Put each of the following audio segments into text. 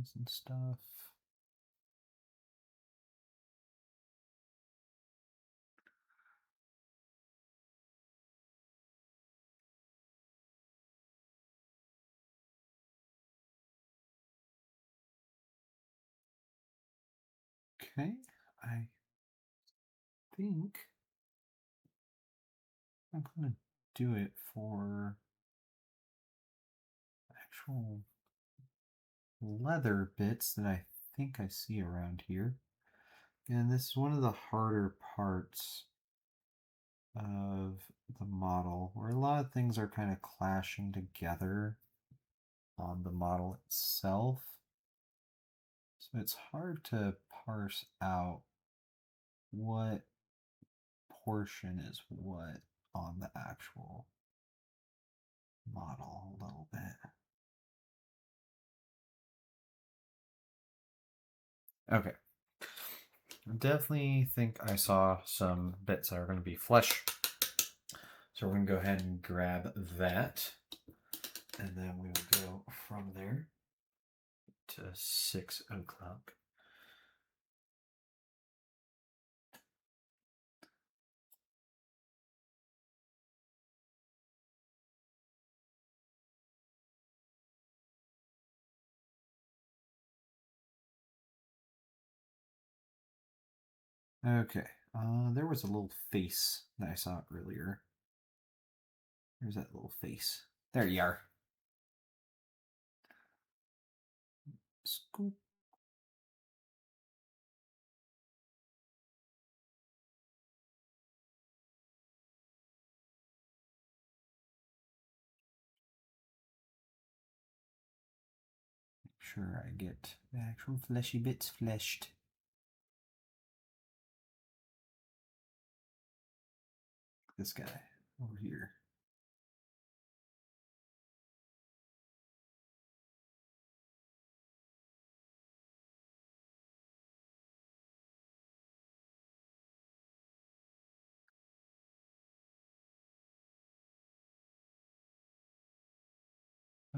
wings and stuff. Okay, I think I'm going to do it for actual leather bits that I think I see around here. And this is one of the harder parts of the model where a lot of things are kind of clashing together on the model itself. So it's hard to parse out what portion is what on the actual model a little bit. Okay. I definitely think I saw some bits that are going to be flesh. So we're going to go ahead and grab that. And then we will go from there to 6 o'clock. Okay, there was a little face that I saw earlier. There's that little face. There you are. Scoop. Make sure I get the actual fleshy bits fleshed. This guy over here.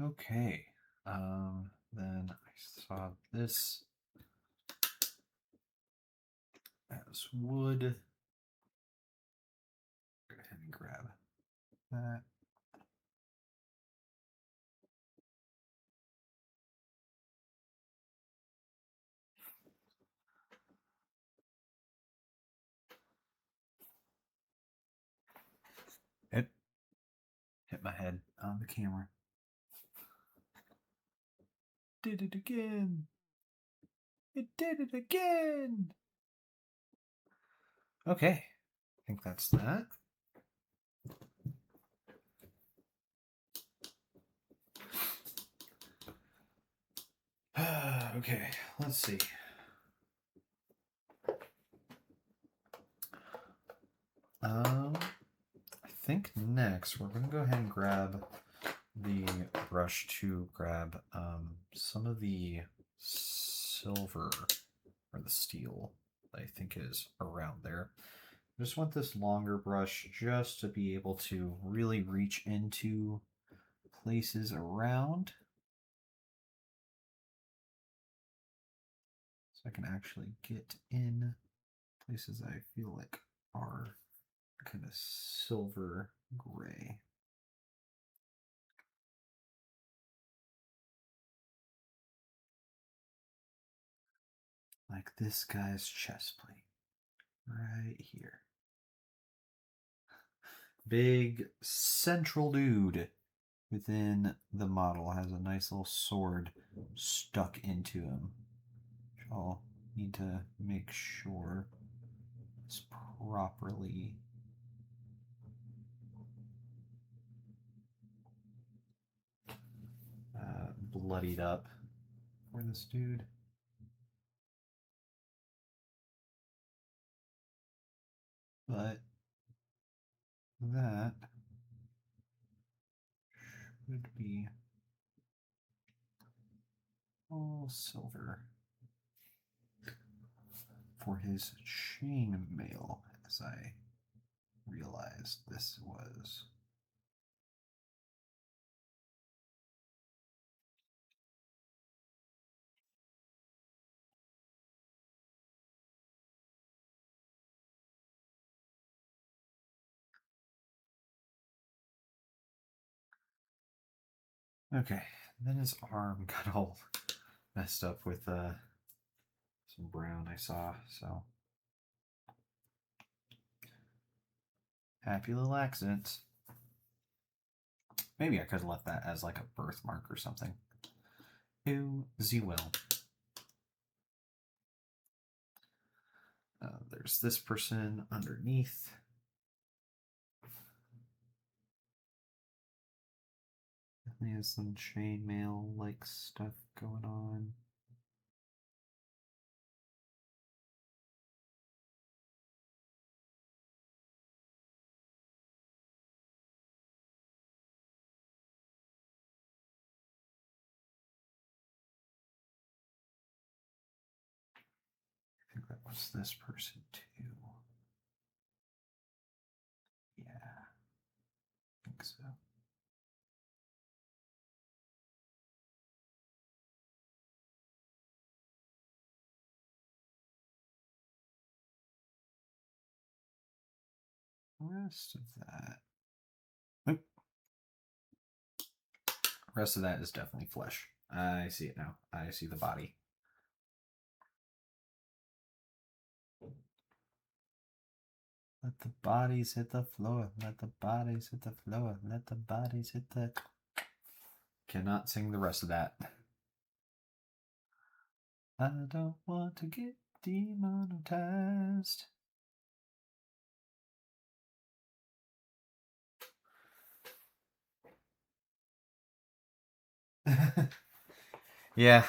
Okay. Then I saw this as wood. Go ahead and grab that. It hit my head on the camera. Did it again. It did it again. Okay. I think that's that. Okay, let's see. I think next we're going to go ahead and grab the brush to grab some of the silver or the steel that I think is around there. I just want this longer brush just to be able to really reach into places around. So I can actually get in places I feel like are kind of silver gray. Like this guy's chest plate right here. Big central dude within the model has a nice little sword stuck into him. Which I'll need to make sure is properly bloodied up for this dude. But that should be all silver for his chainmail, as I realized this was. Okay, then his arm got all messed up with some brown I saw, so happy little accidents. Maybe I could have left that as like a birthmark or something. Ew, ze will. There's this person underneath. There's some chainmail like stuff going on. I think that was this person too. Yeah, I think so. Rest of that. Oop. Rest of that is definitely flesh. I see it now. I see the body. Let the bodies hit the floor. Let the bodies hit the floor. Let the bodies hit the. Cannot sing the rest of that. I don't want to get demonetized. Yeah.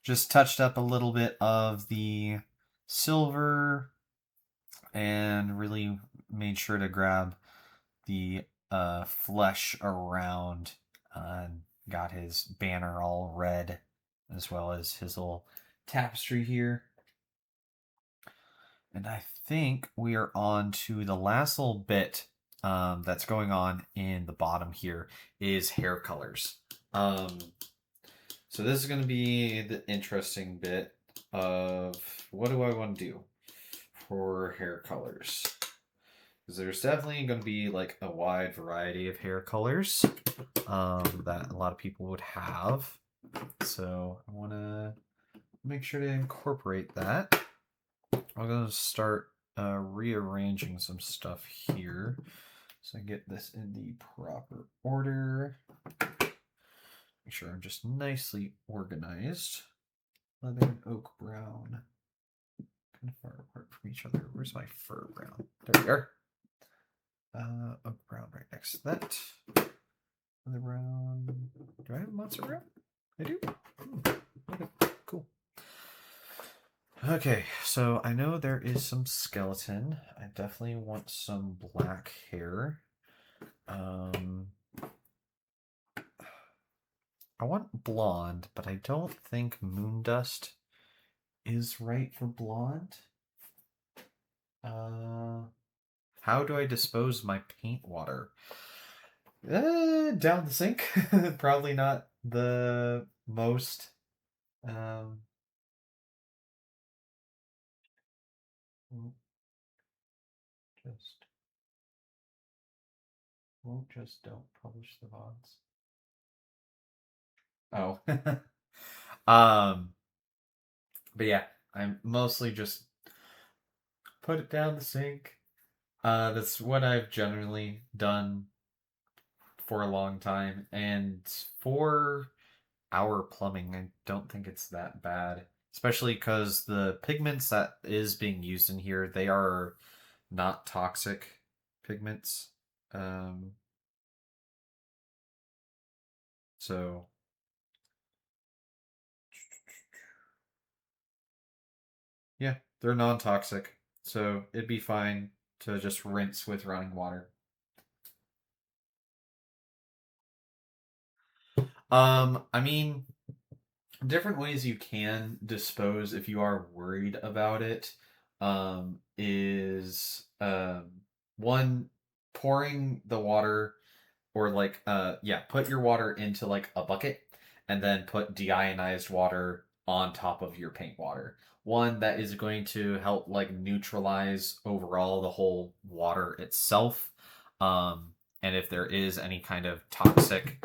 Just touched up a little bit of the silver and really made sure to grab the flesh around got his banner all red as well as his little tapestry here. And I think we are on to the last little bit that's going on in the bottom here is hair colors. So this is going to be the interesting bit of what do I want to do for hair colors. Because there's definitely going to be like a wide variety of hair colors that a lot of people would have. So I want to make sure to incorporate that. I'm going to start rearranging some stuff here so I get this in the proper order. Make sure I'm just nicely organized. Leather and oak brown. Kind of far apart from each other. Where's my fur brown? There we are. Oak brown right next to that. Leather brown. Do I have monster brown? I do. Okay, cool. Okay, so I know there is some skeleton. I definitely want some black hair. I want blonde, but I don't think Moondust is right for blonde. How do I dispose my paint water? Down the sink. Probably not the most. Just won't just don't publish the VODs. Oh. But yeah, I'm mostly just put it down the sink. That's what I've generally done for a long time, and for our plumbing, I don't think it's that bad. Especially because the pigments that is being used in here, they are not toxic pigments. Um, so yeah, they're non-toxic. So it'd be fine to just rinse with running water. I mean, different ways you can dispose if you are worried about it is one pouring the water or like yeah, put your water into like a bucket and then put deionized water on top of your paint water. One that is going to help like neutralize overall the whole water itself. And if there is any kind of toxic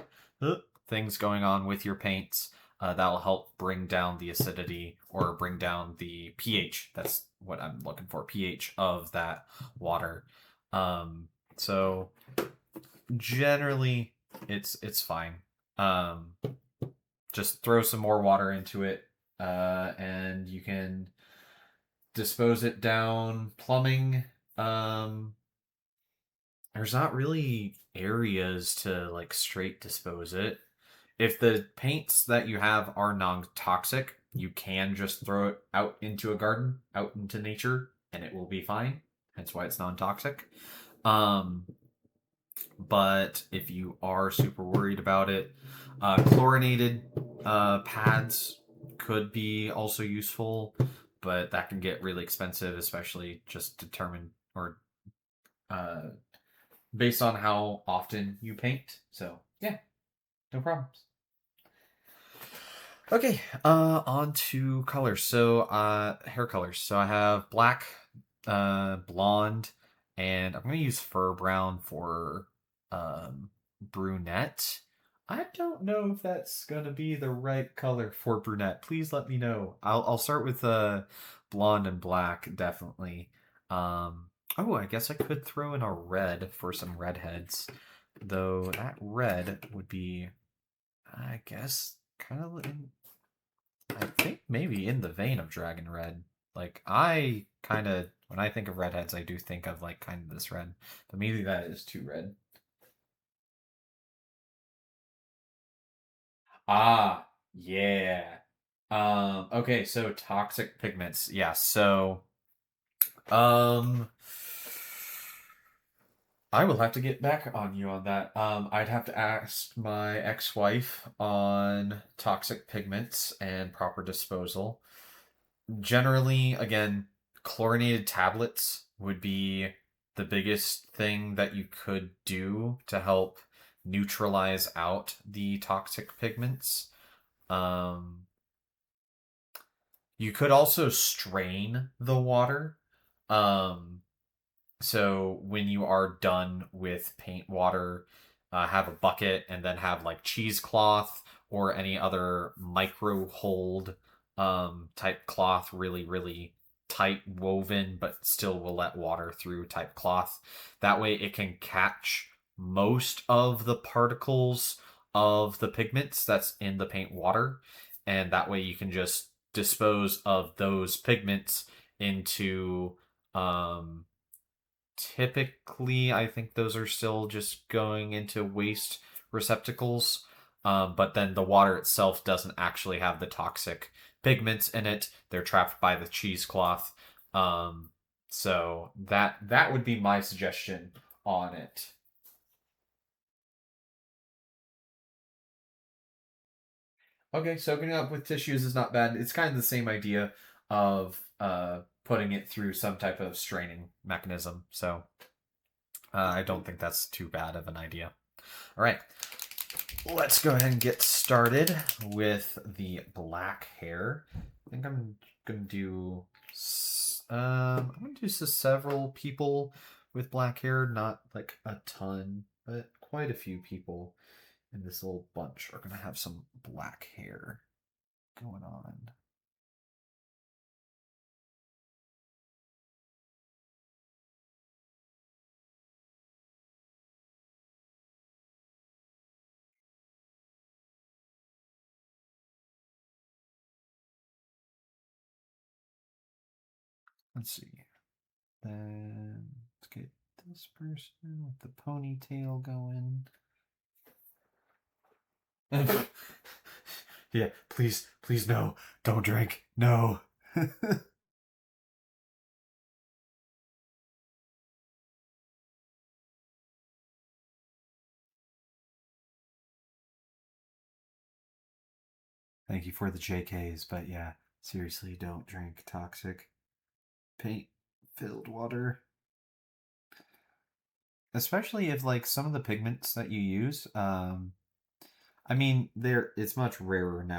things going on with your paints. That'll help bring down the acidity or bring down the pH. That's what I'm looking for, pH of that water. So generally, it's fine. Um, just throw some more water into it, and you can dispose it down. Plumbing. Um, there's not really areas to like straight dispose it. If the paints that you have are non-toxic, you can just throw it out into a garden, out into nature, and it will be fine. That's why it's non-toxic. Um, but if you are super worried about it, chlorinated pads could be also useful, but that can get really expensive, especially just determined or uh, based on how often you paint. So yeah, no problems. Okay, on to colors. So, hair colors. So I have black, blonde, and I'm gonna use fur brown for brunette. I don't know if that's gonna be the right color for brunette. Please let me know. I'll start with blonde and black definitely. Oh, I guess I could throw in a red for some redheads, though that red would be, I guess, kind of in, I think maybe in the vein of Dragon Red. Like I kind of when I think of redheads, I do think of like kind of this red, but maybe that is too red. Ah, yeah. Okay, so toxic pigments. Yeah, so um I will have to get back on you on that. I'd have to ask my ex-wife on toxic pigments and proper disposal. Generally, again, chlorinated tablets would be the biggest thing that you could do to help neutralize out the toxic pigments. Um, you could also strain the water. Um, so when you are done with paint water, have a bucket and then have like cheesecloth or any other micro hold type cloth, really, really tight woven, but still will let water through type cloth. That way it can catch most of the particles of the pigments that's in the paint water. And that way you can just dispose of those pigments into um, typically, I think those are still just going into waste receptacles. But then the water itself doesn't actually have the toxic pigments in it. They're trapped by the cheesecloth. So that would be my suggestion on it. Okay, soaking it up with tissues is not bad. It's kind of the same idea of putting it through some type of straining mechanism. So I don't think that's too bad of an idea. All right, let's go ahead and get started with the black hair. I think I'm gonna do. I'm gonna do several people with black hair, not like a ton, but quite a few people in this little bunch are gonna have some black hair going on. Let's see. Then let's get this person with the ponytail going. Yeah, please, please, no, don't drink, no. Thank you for the JKs, but yeah, seriously, don't drink toxic paint filled water. Especially if like some of the pigments that you use, I mean, they're it's much rarer now